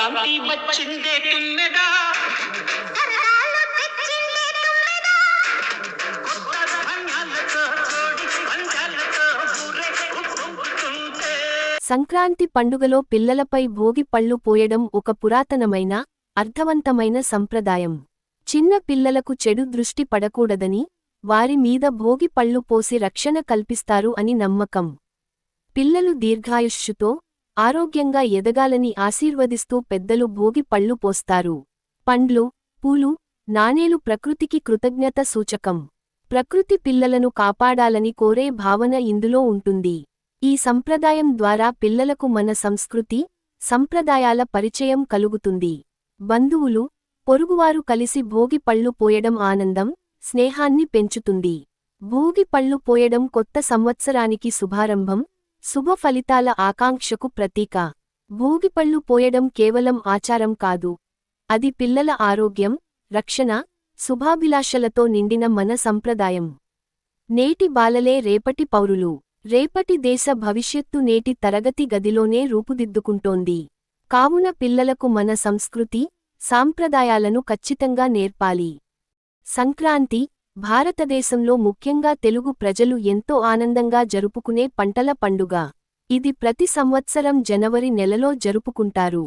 సంక్రాంతి వచ్చిందే తుమ్మెదా సరదాలు తెచ్చిందే తుమ్మెదా కొత్త ధాన్యాలతో కోడి పందాలతో ఊరే ఉప్పొంగుతుంటే. సంక్రాంతి పండుగలో పిల్లలపై భోగి పళ్ళు పోయడం ఒక పురాతనమైన, అర్థవంతమైన సంప్రదాయం. చిన్న పిల్లలకు చెడు దృష్టి పడకూడదని, వారి మీద భోగి పళ్ళు పోసి రక్షణ కల్పిస్తారు అని నమ్మకం. పిల్లలు దీర్ఘాయుష్షుతో, ఆరోగ్యంగా ఎదగాలని ఆశీర్వదిస్తూ పెద్దలు భోగి పళ్ళు పోస్తారు. పండ్లు, పూలు, నాణేలు ప్రకృతికి కృతజ్ఞత సూచకం. ప్రకృతి పిల్లలను కాపాడాలని కోరే భావన ఇందులో ఉంటుంది. ఈ సంప్రదాయం ద్వారా పిల్లలకు మన సంస్కృతి, సంప్రదాయాల పరిచయం కలుగుతుంది. బంధువులు, పొరుగువారు కలిసి భోగి పళ్ళు పోయడం ఆనందం, స్నేహాన్ని పెంచుతుంది. భోగి పళ్ళు పోయడం కొత్త సంవత్సరానికి శుభారంభం, శుభ ఫలితాల ఆకాంక్షకు ప్రతీక. భోగిపళ్ళు పోయడం కేవలం ఆచారం కాదు. అది పిల్లల ఆరోగ్యం, రక్షణ, శుభాభిలాషలతో నిండిన మన సంప్రదాయం. నేటి బాలలే రేపటి పౌరులు. రేపటి దేశ భవిష్యత్తు నేటి తరగతి గదిలోనే రూపుదిద్దుకుంటోంది. కావున పిల్లలకు మన సంస్కృతి, సాంప్రదాయాలను ఖచ్చితంగా నేర్పాలి. సంక్రాంతి భారతదేశంలో ముఖ్యంగా తెలుగు ప్రజలు ఎంతో ఆనందంగా జరుపుకునే పంటల పండుగ. ఇది ప్రతి సంవత్సరం జనవరి నెలలో జరుపుకుంటారు.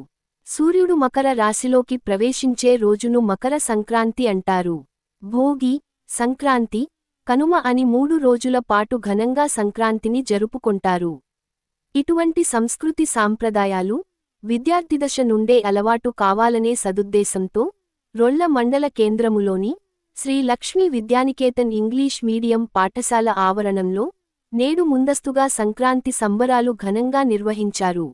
సూర్యుడు మకర రాశిలోకి ప్రవేశించే రోజును మకర సంక్రాంతి అంటారు. భోగి, సంక్రాంతి, కనుమ అని 3 రోజుల పాటు ఘనంగా సంక్రాంతిని జరుపుకొంటారు. ఇటువంటి సంస్కృతి సాంప్రదాయాలు విద్యార్థిదశ నుండే అలవాటు కావాలనే సదుద్దేశంతో రొళ్ళ మండల కేంద్రములోని శ్రీ లక్ష్మీ విద్యానికేతన్ ఇంగ్లీష్ మీడియం పాఠశాల ఆవరణంలో నేడు ముందస్తుగా సంక్రాంతి సంబరాలు ఘనంగా నిర్వహించారు.